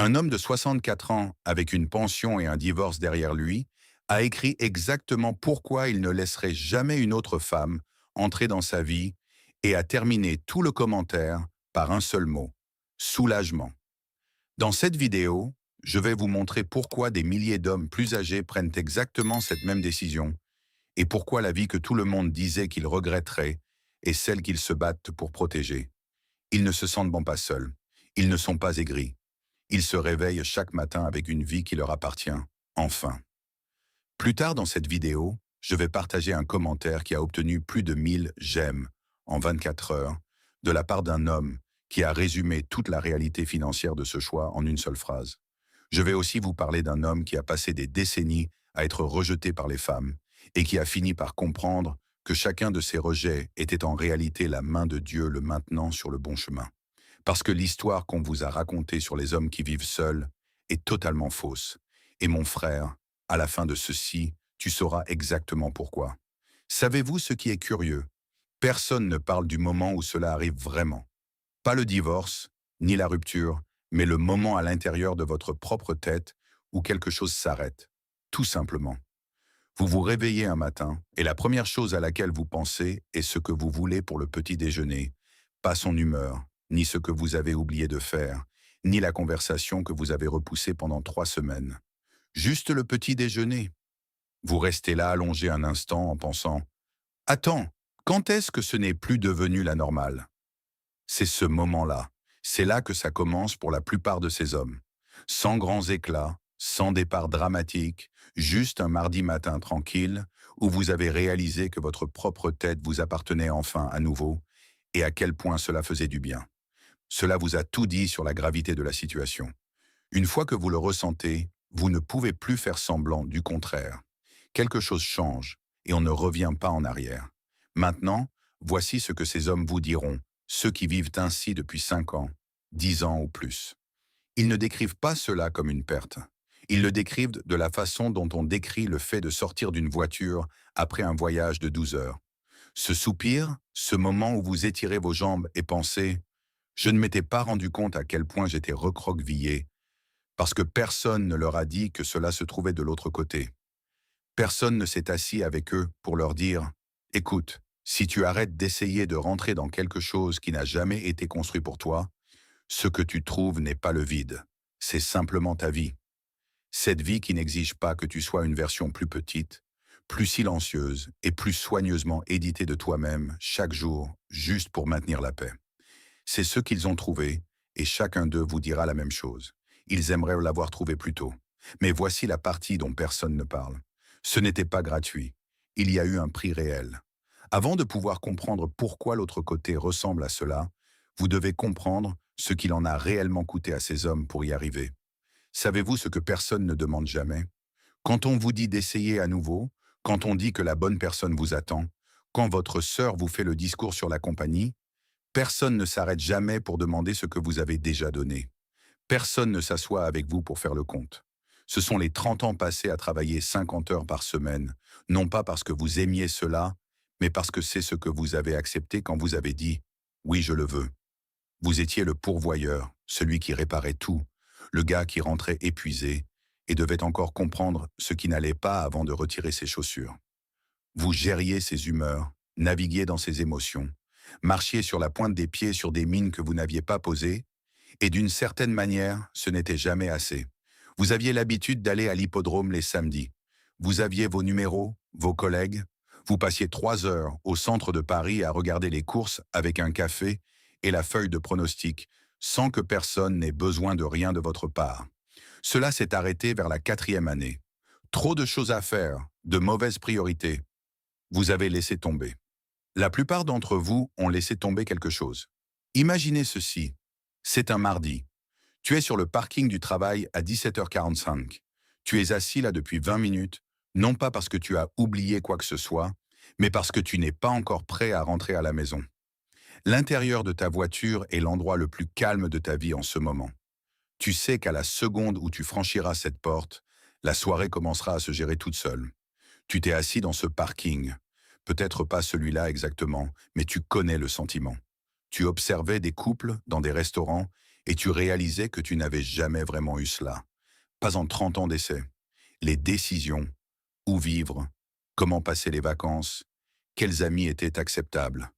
Un homme de 64 ans, avec une pension et un divorce derrière lui, a écrit exactement pourquoi il ne laisserait jamais une autre femme entrer dans sa vie et a terminé tout le commentaire par un seul mot: soulagement. Dans cette vidéo, je vais vous montrer pourquoi des milliers d'hommes plus âgés prennent exactement cette même décision et pourquoi la vie que tout le monde disait qu'ils regretteraient est celle qu'ils se battent pour protéger. Ils ne se sentent bon pas seuls. Ils ne sont pas aigris. Ils se réveillent chaque matin avec une vie qui leur appartient, enfin. Plus tard dans cette vidéo, je vais partager un commentaire qui a obtenu plus de 1000 j'aime en 24 heures de la part d'un homme qui a résumé toute la réalité financière de ce choix en une seule phrase. Je vais aussi vous parler d'un homme qui a passé des décennies à être rejeté par les femmes et qui a fini par comprendre que chacun de ces rejets était en réalité la main de Dieu le maintenant sur le bon chemin. Parce que l'histoire qu'on vous a racontée sur les hommes qui vivent seuls est totalement fausse. Et mon frère, à la fin de ceci, tu sauras exactement pourquoi. Savez-vous ce qui est curieux? Personne ne parle du moment où cela arrive vraiment. Pas le divorce, ni la rupture, mais le moment à l'intérieur de votre propre tête où quelque chose s'arrête. Tout simplement. Vous vous réveillez un matin et la première chose à laquelle vous pensez est ce que vous voulez pour le petit déjeuner, pas son humeur, ni ce que vous avez oublié de faire, ni la conversation que vous avez repoussée pendant 3 semaines. Juste le petit déjeuner. Vous restez là allongé un instant en pensant: attends, quand est-ce que ce n'est plus devenu la normale? C'est ce moment-là. C'est là que ça commence pour la plupart de ces hommes. Sans grands éclats, sans départ dramatique, juste un mardi matin tranquille où vous avez réalisé que votre propre tête vous appartenait enfin à nouveau et à quel point cela faisait du bien. Cela vous a tout dit sur la gravité de la situation. Une fois que vous le ressentez, vous ne pouvez plus faire semblant, du contraire. Quelque chose change et on ne revient pas en arrière. Maintenant, voici ce que ces hommes vous diront, ceux qui vivent ainsi depuis 5 ans, 10 ans ou plus. Ils ne décrivent pas cela comme une perte. Ils le décrivent de la façon dont on décrit le fait de sortir d'une voiture après un voyage de 12 heures. Ce soupir, ce moment où vous étirez vos jambes et pensez: je ne m'étais pas rendu compte à quel point j'étais recroquevillé, parce que personne ne leur a dit que cela se trouvait de l'autre côté. Personne ne s'est assis avec eux pour leur dire: écoute, si tu arrêtes d'essayer de rentrer dans quelque chose qui n'a jamais été construit pour toi, ce que tu trouves n'est pas le vide, c'est simplement ta vie. Cette vie qui n'exige pas que tu sois une version plus petite, plus silencieuse et plus soigneusement éditée de toi-même chaque jour, juste pour maintenir la paix. C'est ce qu'ils ont trouvé, et chacun d'eux vous dira la même chose. Ils aimeraient l'avoir trouvé plus tôt. Mais voici la partie dont personne ne parle. Ce n'était pas gratuit. Il y a eu un prix réel. Avant de pouvoir comprendre pourquoi l'autre côté ressemble à cela, vous devez comprendre ce qu'il en a réellement coûté à ces hommes pour y arriver. Savez-vous ce que personne ne demande jamais? Quand on vous dit d'essayer à nouveau, quand on dit que la bonne personne vous attend, quand votre sœur vous fait le discours sur la compagnie, personne ne s'arrête jamais pour demander ce que vous avez déjà donné. Personne ne s'assoit avec vous pour faire le compte. Ce sont les 30 ans passés à travailler 50 heures par semaine, non pas parce que vous aimiez cela, mais parce que c'est ce que vous avez accepté quand vous avez dit: oui, je le veux. Vous étiez le pourvoyeur, celui qui réparait tout, le gars qui rentrait épuisé et devait encore comprendre ce qui n'allait pas avant de retirer ses chaussures. Vous gériez ses humeurs, naviguiez dans ses émotions, marchiez sur la pointe des pieds sur des mines que vous n'aviez pas posées, et d'une certaine manière, ce n'était jamais assez. Vous aviez l'habitude d'aller à l'hippodrome les samedis. Vous aviez vos numéros, vos collègues. Vous passiez 3 heures au centre de Paris à regarder les courses avec un café et la feuille de pronostic, sans que personne n'ait besoin de rien de votre part. Cela s'est arrêté vers la 4e année. Trop de choses à faire, de mauvaises priorités. Vous avez laissé tomber. La plupart d'entre vous ont laissé tomber quelque chose. Imaginez ceci. C'est un mardi. Tu es sur le parking du travail à 17h45. Tu es assis là depuis 20 minutes, non pas parce que tu as oublié quoi que ce soit, mais parce que tu n'es pas encore prêt à rentrer à la maison. L'intérieur de ta voiture est l'endroit le plus calme de ta vie en ce moment. Tu sais qu'à la seconde où tu franchiras cette porte, la soirée commencera à se gérer toute seule. Tu t'es assis dans ce parking. Peut-être pas celui-là exactement, mais tu connais le sentiment. Tu observais des couples dans des restaurants et tu réalisais que tu n'avais jamais vraiment eu cela. Pas en 30 ans d'essai. Les décisions, où vivre, comment passer les vacances, quels amis étaient acceptables.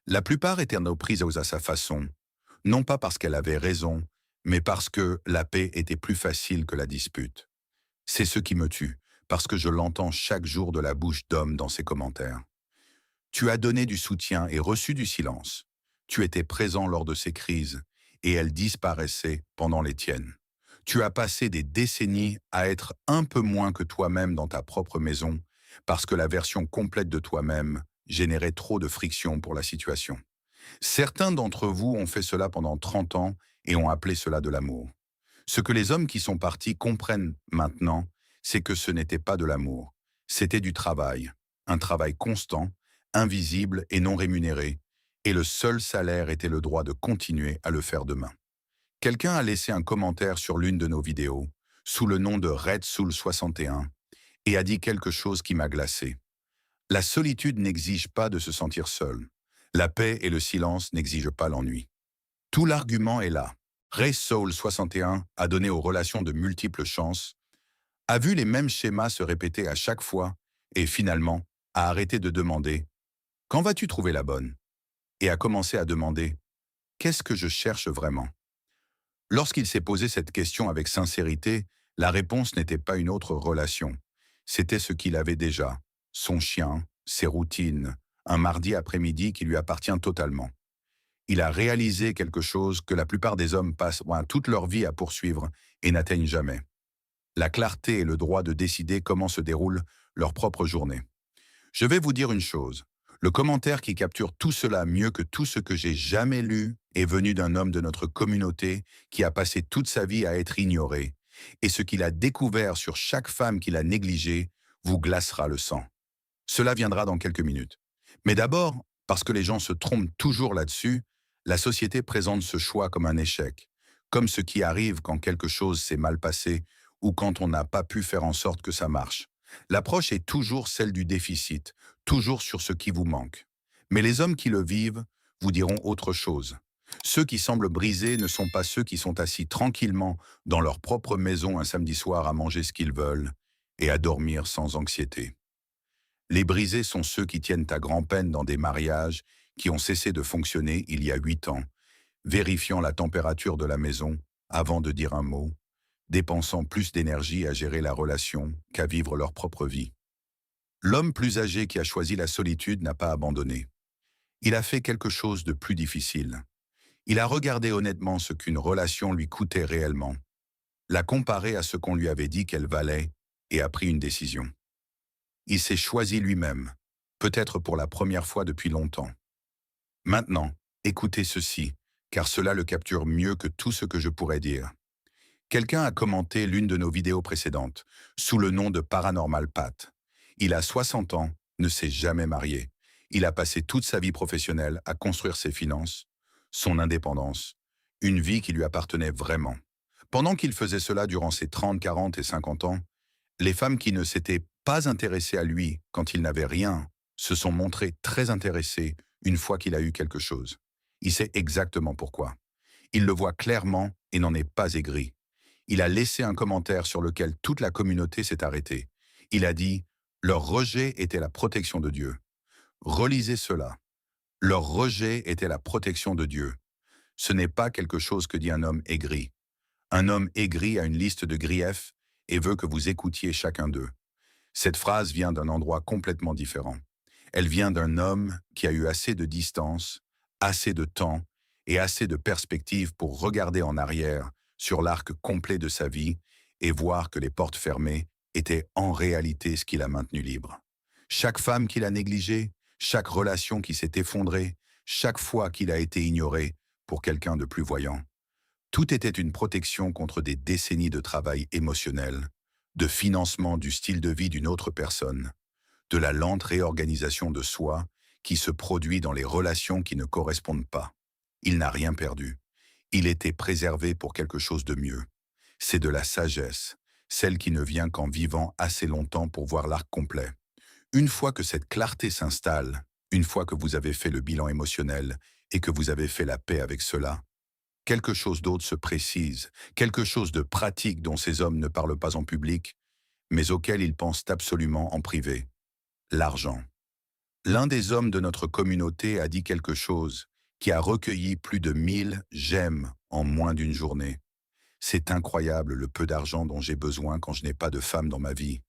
La plupart étaient prises à sa façon, non pas parce qu'elle avait raison, mais parce que la paix était plus facile que la dispute. C'est ce qui me tue, parce que je l'entends chaque jour de la bouche d'hommes dans ses commentaires. Tu as donné du soutien et reçu du silence. Tu étais présent lors de ces crises, et elles disparaissaient pendant les tiennes. Tu as passé des décennies à être un peu moins que toi-même dans ta propre maison, parce que la version complète de toi-même générait trop de friction pour la situation. Certains d'entre vous ont fait cela pendant 30 ans et ont appelé cela de l'amour. Ce que les hommes qui sont partis comprennent maintenant, c'est que ce n'était pas de l'amour. C'était du travail. Un travail constant, invisible et non rémunéré. Et le seul salaire était le droit de continuer à le faire demain. Quelqu'un a laissé un commentaire sur l'une de nos vidéos, sous le nom de Red Soul 61, et a dit quelque chose qui m'a glacé. La solitude n'exige pas de se sentir seul. La paix et le silence n'exigent pas l'ennui. Tout l'argument est là. Ray Soul 61 a donné aux relations de multiples chances, a vu les mêmes schémas se répéter à chaque fois et finalement a arrêté de demander « Quand vas-tu trouver la bonne ?» et a commencé à demander « Qu'est-ce que je cherche vraiment ?» Lorsqu'il s'est posé cette question avec sincérité, la réponse n'était pas une autre relation. C'était ce qu'il avait déjà, son chien, ses routines, un mardi après-midi qui lui appartient totalement. Il a réalisé quelque chose que la plupart des hommes passent toute leur vie à poursuivre et n'atteignent jamais. La clarté et le droit de décider comment se déroule leur propre journée. Je vais vous dire une chose. Le commentaire qui capture tout cela mieux que tout ce que j'ai jamais lu est venu d'un homme de notre communauté qui a passé toute sa vie à être ignoré. Et ce qu'il a découvert sur chaque femme qu'il a négligée vous glacera le sang. Cela viendra dans quelques minutes. Mais d'abord, parce que les gens se trompent toujours là-dessus, la société présente ce choix comme un échec, comme ce qui arrive quand quelque chose s'est mal passé ou quand on n'a pas pu faire en sorte que ça marche. L'approche est toujours celle du déficit, toujours sur ce qui vous manque. Mais les hommes qui le vivent vous diront autre chose. Ceux qui semblent brisés ne sont pas ceux qui sont assis tranquillement dans leur propre maison un samedi soir à manger ce qu'ils veulent et à dormir sans anxiété. Les brisés sont ceux qui tiennent à grand-peine dans des mariages qui ont cessé de fonctionner il y a 8 ans, vérifiant la température de la maison avant de dire un mot, dépensant plus d'énergie à gérer la relation qu'à vivre leur propre vie. L'homme plus âgé qui a choisi la solitude n'a pas abandonné. Il a fait quelque chose de plus difficile. Il a regardé honnêtement ce qu'une relation lui coûtait réellement, l'a comparé à ce qu'on lui avait dit qu'elle valait et a pris une décision. Il s'est choisi lui-même, peut-être pour la première fois depuis longtemps. Maintenant, écoutez ceci, car cela le capture mieux que tout ce que je pourrais dire. Quelqu'un a commenté l'une de nos vidéos précédentes, sous le nom de Paranormal Pat. Il a 60 ans, ne s'est jamais marié. Il a passé toute sa vie professionnelle à construire ses finances, son indépendance, une vie qui lui appartenait vraiment. Pendant qu'il faisait cela durant ses 30, 40 et 50 ans, les femmes qui ne s'étaient pas intéressées à lui quand il n'avait rien se sont montrées très intéressées une fois qu'il a eu quelque chose. Il sait exactement pourquoi. Il le voit clairement et n'en est pas aigri. Il a laissé un commentaire sur lequel toute la communauté s'est arrêtée. Il a dit « Leur rejet était la protection de Dieu ». Relisez cela. Leur rejet était la protection de Dieu. Ce n'est pas quelque chose que dit un homme aigri. Un homme aigri a une liste de griefs et veut que vous écoutiez chacun d'eux. Cette phrase vient d'un endroit complètement différent. Elle vient d'un homme qui a eu assez de distance, assez de temps et assez de perspective pour regarder en arrière sur l'arc complet de sa vie et voir que les portes fermées étaient en réalité ce qui l'a maintenu libre. Chaque femme qu'il a négligée, chaque relation qui s'est effondrée, chaque fois qu'il a été ignoré pour quelqu'un de plus voyant. Tout était une protection contre des décennies de travail émotionnel, de financement du style de vie d'une autre personne, de la lente réorganisation de soi qui se produit dans les relations qui ne correspondent pas. Il n'a rien perdu. Il était préservé pour quelque chose de mieux. C'est de la sagesse, celle qui ne vient qu'en vivant assez longtemps pour voir l'arc complet. Une fois que cette clarté s'installe, une fois que vous avez fait le bilan émotionnel et que vous avez fait la paix avec cela, Quelque chose d'autre se précise, quelque chose de pratique dont ces hommes ne parlent pas en public, mais auquel ils pensent absolument en privé. L'argent. L'un des hommes de notre communauté a dit quelque chose qui a recueilli plus de 1000 j'aime en moins d'une journée. C'est incroyable le peu d'argent dont j'ai besoin quand je n'ai pas de femme dans ma vie.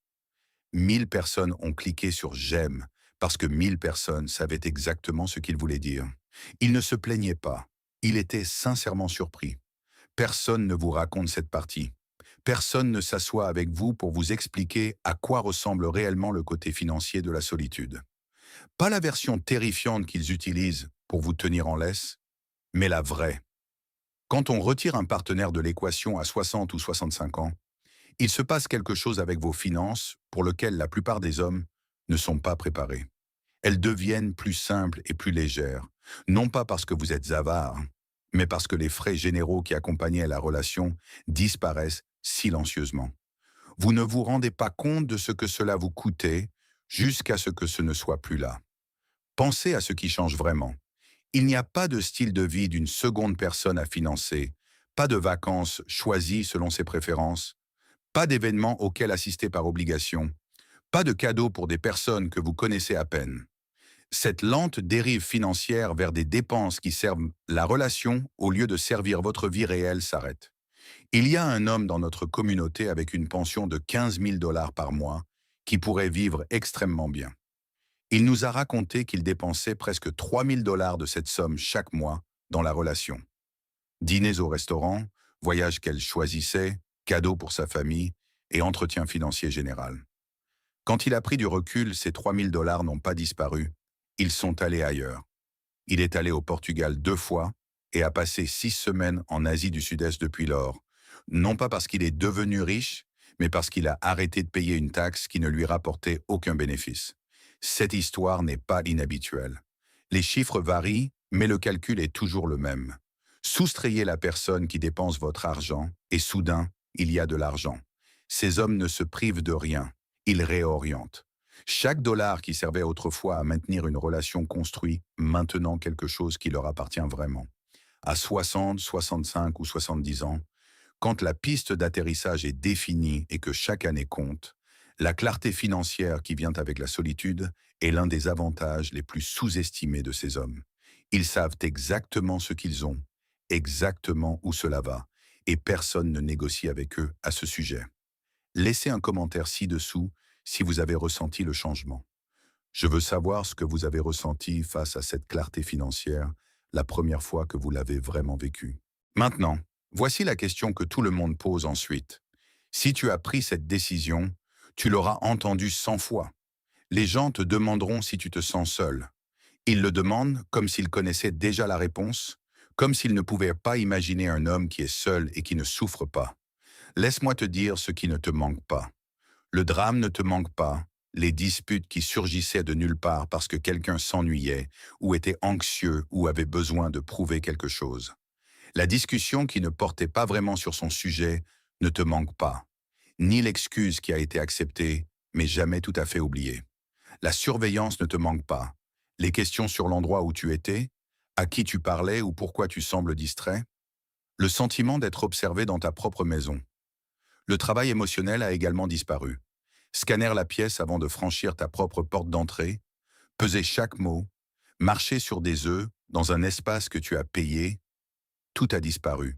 1000 personnes ont cliqué sur j'aime parce que 1000 personnes savaient exactement ce qu'il voulait dire. Il ne se plaignait pas. Il était sincèrement surpris. Personne ne vous raconte cette partie. Personne ne s'assoit avec vous pour vous expliquer à quoi ressemble réellement le côté financier de la solitude. Pas la version terrifiante qu'ils utilisent pour vous tenir en laisse, mais la vraie. Quand on retire un partenaire de l'équation à 60 ou 65 ans, il se passe quelque chose avec vos finances pour lequel la plupart des hommes ne sont pas préparés. Elles deviennent plus simples et plus légères, non pas parce que vous êtes avare, mais parce que les frais généraux qui accompagnaient la relation disparaissent silencieusement. Vous ne vous rendez pas compte de ce que cela vous coûtait jusqu'à ce que ce ne soit plus là. Pensez à ce qui change vraiment. Il n'y a pas de style de vie d'une seconde personne à financer, pas de vacances choisies selon ses préférences, pas d'événements auxquels assister par obligation, pas de cadeaux pour des personnes que vous connaissez à peine. Cette lente dérive financière vers des dépenses qui servent la relation au lieu de servir votre vie réelle s'arrête. Il y a un homme dans notre communauté avec une pension de 15 000 $ par mois qui pourrait vivre extrêmement bien. Il nous a raconté qu'il dépensait presque 3 000 $ de cette somme chaque mois dans la relation. Dîners au restaurant, voyages qu'elle choisissait, cadeaux pour sa famille et entretien financier général. Quand il a pris du recul, ces 3 000 $ n'ont pas disparu. Ils sont allés ailleurs. Il est allé au Portugal 2 fois et a passé 6 semaines en Asie du Sud-Est depuis lors. Non pas parce qu'il est devenu riche, mais parce qu'il a arrêté de payer une taxe qui ne lui rapportait aucun bénéfice. Cette histoire n'est pas inhabituelle. Les chiffres varient, mais le calcul est toujours le même. Soustrayez la personne qui dépense votre argent et soudain, il y a de l'argent. Ces hommes ne se privent de rien, ils réorientent. Chaque dollar qui servait autrefois à maintenir une relation construit maintenant quelque chose qui leur appartient vraiment. À 60, 65 ou 70 ans, quand la piste d'atterrissage est définie et que chaque année compte, la clarté financière qui vient avec la solitude est l'un des avantages les plus sous-estimés de ces hommes. Ils savent exactement ce qu'ils ont, exactement où cela va, et personne ne négocie avec eux à ce sujet. Laissez un commentaire ci-dessous si vous avez ressenti le changement. Je veux savoir ce que vous avez ressenti face à cette clarté financière la première fois que vous l'avez vraiment vécue. Maintenant, voici la question que tout le monde pose ensuite. Si tu as pris cette décision, tu l'auras entendue 100 fois. Les gens te demanderont si tu te sens seul. Ils le demandent comme s'ils connaissaient déjà la réponse, comme s'ils ne pouvaient pas imaginer un homme qui est seul et qui ne souffre pas. Laisse-moi te dire ce qui ne te manque pas. Le drame ne te manque pas, les disputes qui surgissaient de nulle part parce que quelqu'un s'ennuyait, ou était anxieux, ou avait besoin de prouver quelque chose. La discussion qui ne portait pas vraiment sur son sujet ne te manque pas, ni l'excuse qui a été acceptée, mais jamais tout à fait oubliée. La surveillance ne te manque pas. Les questions sur l'endroit où tu étais, à qui tu parlais ou pourquoi tu sembles distrait. Le sentiment d'être observé dans ta propre maison. Le travail émotionnel a également disparu. Scanner la pièce avant de franchir ta propre porte d'entrée, peser chaque mot, marcher sur des œufs dans un espace que tu as payé, tout a disparu.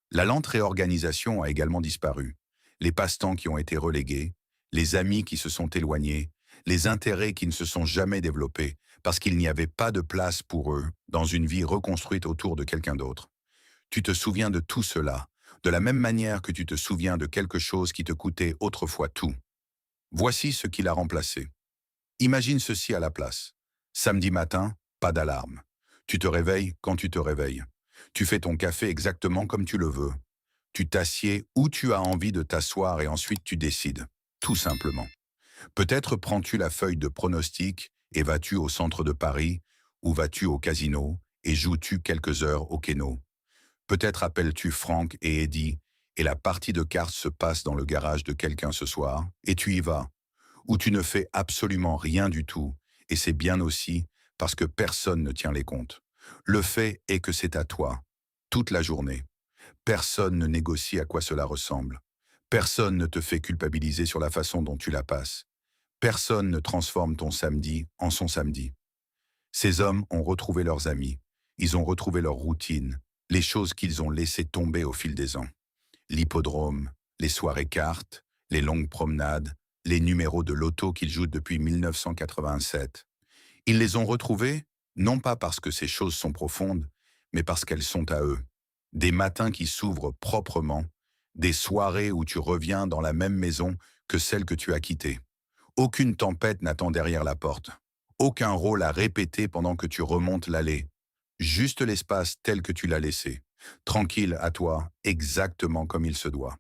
La lente réorganisation a également disparu. Les passe-temps qui ont été relégués, les amis qui se sont éloignés, les intérêts qui ne se sont jamais développés parce qu'il n'y avait pas de place pour eux dans une vie reconstruite autour de quelqu'un d'autre. Tu te souviens de tout cela, de la même manière que tu te souviens de quelque chose qui te coûtait autrefois tout. Voici ce qui l'a remplacé. Imagine ceci à la place. Samedi matin, pas d'alarme. Tu te réveilles quand tu te réveilles. Tu fais ton café exactement comme tu le veux. Tu t'assieds où tu as envie de t'asseoir et ensuite tu décides, tout simplement. Peut-être prends-tu la feuille de pronostic et vas-tu au centre de Paris ou vas-tu au casino et joues-tu quelques heures au kéno. Peut-être appelles-tu Franck et Eddie et la partie de cartes se passe dans le garage de quelqu'un ce soir et tu y vas. Ou tu ne fais absolument rien du tout et c'est bien aussi parce que personne ne tient les comptes. Le fait est que c'est à toi. toute la journée. Personne ne négocie à quoi cela ressemble. Personne ne te fait culpabiliser sur la façon dont tu la passes. Personne ne transforme ton samedi en son samedi. Ces hommes ont retrouvé leurs amis. Ils ont retrouvé leur routine, les choses qu'ils ont laissées tomber au fil des ans. L'hippodrome, les soirées cartes, les longues promenades, les numéros de loto qu'ils jouent depuis 1987. Ils les ont retrouvés, non pas parce que ces choses sont profondes, mais parce qu'elles sont à eux. Des matins qui s'ouvrent proprement, des soirées où tu reviens dans la même maison que celle que tu as quittée. Aucune tempête n'attend derrière la porte. Aucun rôle à répéter pendant que tu remontes l'allée. Juste l'espace tel que tu l'as laissé. Tranquille à toi, exactement comme il se doit.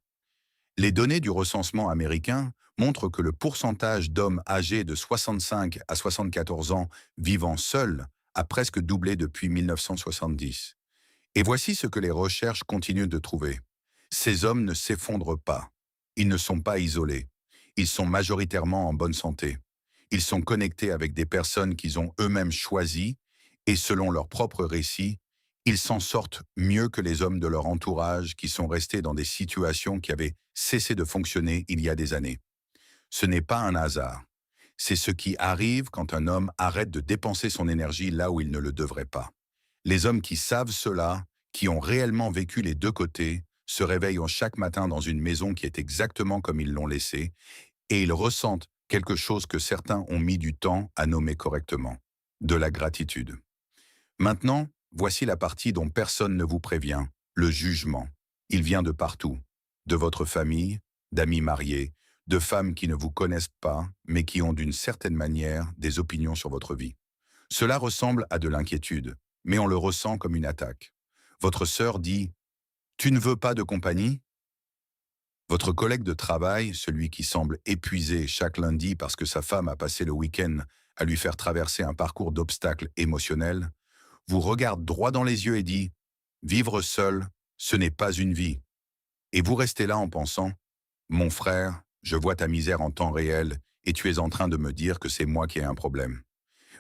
Les données du recensement américain montrent que le pourcentage d'hommes âgés de 65 à 74 ans vivant seuls a presque doublé depuis 1970. Et voici ce que les recherches continuent de trouver. Ces hommes ne s'effondrent pas. Ils ne sont pas isolés. Ils sont majoritairement en bonne santé. Ils sont connectés avec des personnes qu'ils ont eux-mêmes choisies et selon leurs propres récits, ils s'en sortent mieux que les hommes de leur entourage qui sont restés dans des situations qui avaient cessé de fonctionner il y a des années. Ce n'est pas un hasard. C'est ce qui arrive quand un homme arrête de dépenser son énergie là où il ne le devrait pas. Les hommes qui savent cela, qui ont réellement vécu les deux côtés, se réveillent chaque matin dans une maison qui est exactement comme ils l'ont laissée, et ils ressentent quelque chose que certains ont mis du temps à nommer correctement, de la gratitude. Maintenant, voici la partie dont personne ne vous prévient, le jugement. Il vient de partout, de votre famille, d'amis mariés, de femmes qui ne vous connaissent pas, mais qui ont d'une certaine manière des opinions sur votre vie. Cela ressemble à de l'inquiétude, mais on le ressent comme une attaque. Votre sœur dit « Tu ne veux pas de compagnie ?» Votre collègue de travail, celui qui semble épuisé chaque lundi parce que sa femme a passé le week-end à lui faire traverser un parcours d'obstacles émotionnels, vous regarde droit dans les yeux et dit « Vivre seul, ce n'est pas une vie. » Et vous restez là en pensant « Mon frère, je vois ta misère en temps réel et tu es en train de me dire que c'est moi qui ai un problème. »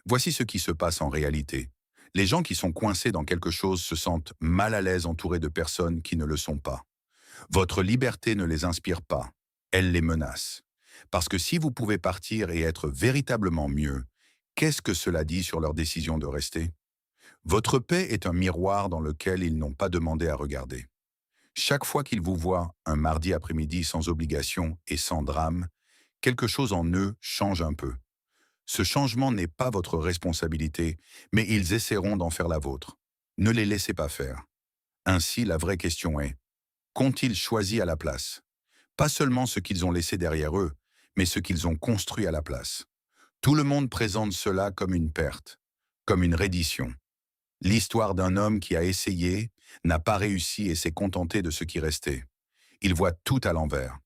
Voici ce qui se passe en réalité. Les gens qui sont coincés dans quelque chose se sentent mal à l'aise entourés de personnes qui ne le sont pas. Votre liberté ne les inspire pas, elle les menace. Parce que si vous pouvez partir et être véritablement mieux, qu'est-ce que cela dit sur leur décision de rester? Votre paix est un miroir dans lequel ils n'ont pas demandé à regarder. Chaque fois qu'ils vous voient un mardi après-midi sans obligation et sans drame, quelque chose en eux change un peu. Ce changement n'est pas votre responsabilité, mais ils essaieront d'en faire la vôtre. Ne les laissez pas faire. Ainsi, la vraie question est, qu'ont-ils choisi à la place? Pas seulement ce qu'ils ont laissé derrière eux, mais ce qu'ils ont construit à la place. Tout le monde présente cela comme une perte, comme une reddition. L'histoire d'un homme qui a essayé, n'a pas réussi et s'est contenté de ce qui restait. Il voit tout à l'envers.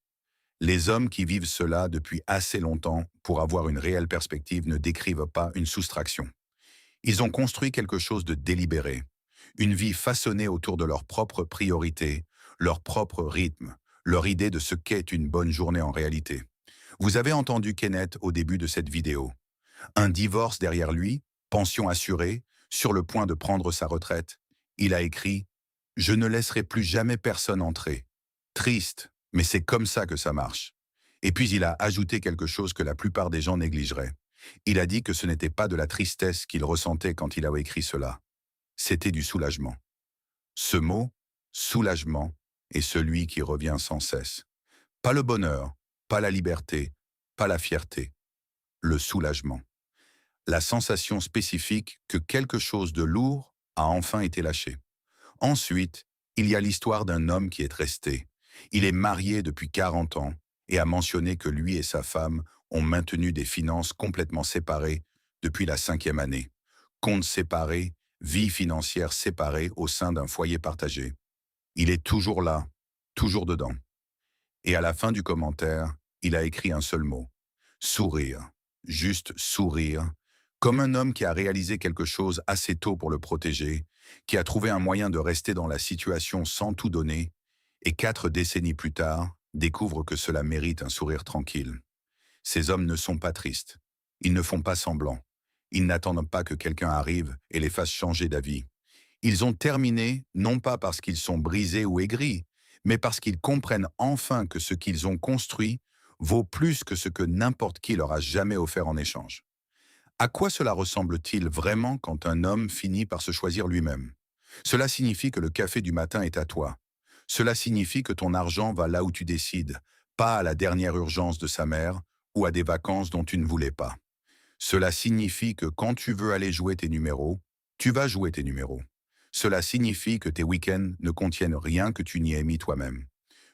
Les hommes qui vivent cela depuis assez longtemps pour avoir une réelle perspective ne décrivent pas une soustraction. Ils ont construit quelque chose de délibéré, une vie façonnée autour de leurs propres priorités, leur propre rythme, leur idée de ce qu'est une bonne journée en réalité. Vous avez entendu Kenneth au début de cette vidéo. Un divorce derrière lui, pension assurée, sur le point de prendre sa retraite. Il a écrit « Je ne laisserai plus jamais personne entrer. Triste, mais c'est comme ça que ça marche. » Et puis il a ajouté quelque chose que la plupart des gens négligeraient. Il a dit que ce n'était pas de la tristesse qu'il ressentait quand il a écrit cela. C'était du soulagement. Ce mot, soulagement, est celui qui revient sans cesse. Pas le bonheur, pas la liberté, pas la fierté. Le soulagement. La sensation spécifique que quelque chose de lourd a enfin été lâché. Ensuite, il y a l'histoire d'un homme qui est resté. Il est marié depuis 40 ans et a mentionné que lui et sa femme ont maintenu des finances complètement séparées depuis la 5e année. Comptes séparés, vie financière séparée au sein d'un foyer partagé. Il est toujours là, toujours dedans. Et à la fin du commentaire, il a écrit un seul mot. Sourire. Juste sourire. Comme un homme qui a réalisé quelque chose assez tôt pour le protéger, qui a trouvé un moyen de rester dans la situation sans tout donner, et 4 décennies plus tard, découvre que cela mérite un sourire tranquille. Ces hommes ne sont pas tristes. Ils ne font pas semblant. Ils n'attendent pas que quelqu'un arrive et les fasse changer d'avis. Ils ont terminé non pas parce qu'ils sont brisés ou aigris, mais parce qu'ils comprennent enfin que ce qu'ils ont construit vaut plus que ce que n'importe qui leur a jamais offert en échange. À quoi cela ressemble-t-il vraiment quand un homme finit par se choisir lui-même? Cela signifie que le café du matin est à toi. Cela signifie que ton argent va là où tu décides, pas à la dernière urgence de sa mère ou à des vacances dont tu ne voulais pas. Cela signifie que quand tu veux aller jouer tes numéros, tu vas jouer tes numéros. Cela signifie que tes week-ends ne contiennent rien que tu n'y aies mis toi-même.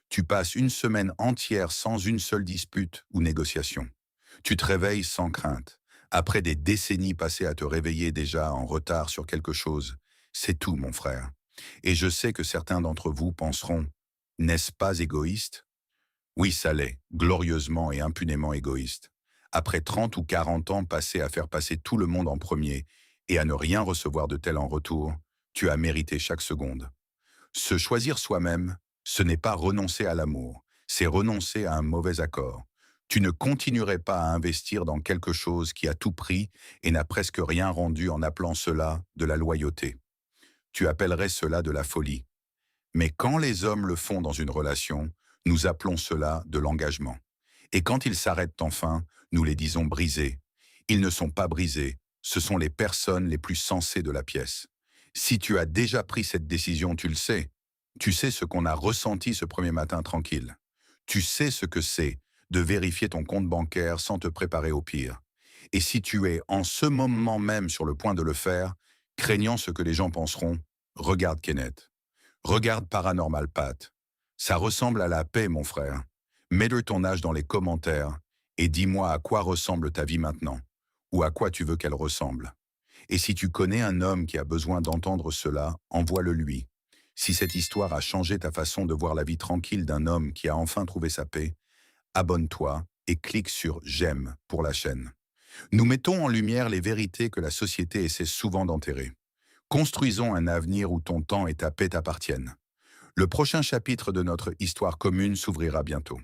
Tu passes une semaine entière sans une seule dispute ou négociation. Tu te réveilles sans crainte. Après des décennies passées à te réveiller déjà en retard sur quelque chose, c'est tout, mon frère. Et je sais que certains d'entre vous penseront, n'est-ce pas égoïste? Oui, ça l'est, glorieusement et impunément égoïste. Après 30 ou 40 ans passés à faire passer tout le monde en premier et à ne rien recevoir de tel en retour, tu as mérité chaque seconde. Se choisir soi-même, ce n'est pas renoncer à l'amour, c'est renoncer à un mauvais accord. Tu ne continuerais pas à investir dans quelque chose qui a tout pris et n'a presque rien rendu en appelant cela de la loyauté. Tu appellerais cela de la folie. Mais quand les hommes le font dans une relation, nous appelons cela de l'engagement. Et quand ils s'arrêtent enfin, nous les disons brisés. Ils ne sont pas brisés, ce sont les personnes les plus sensées de la pièce. Si tu as déjà pris cette décision, tu le sais. Tu sais ce qu'on a ressenti ce premier matin tranquille. Tu sais ce que c'est de vérifier ton compte bancaire sans te préparer au pire. Et si tu es en ce moment même sur le point de le faire, craignant ce que les gens penseront, regarde Kenneth. Regarde Paranormal Pat. Ça ressemble à la paix, mon frère. Mets-le ton âge dans les commentaires et dis-moi à quoi ressemble ta vie maintenant, ou à quoi tu veux qu'elle ressemble. Et si tu connais un homme qui a besoin d'entendre cela, envoie-le lui. Si cette histoire a changé ta façon de voir la vie tranquille d'un homme qui a enfin trouvé sa paix, abonne-toi et clique sur j'aime pour la chaîne. Nous mettons en lumière les vérités que la société essaie souvent d'enterrer. Construisons un avenir où ton temps et ta paix t'appartiennent. Le prochain chapitre de notre histoire commune s'ouvrira bientôt.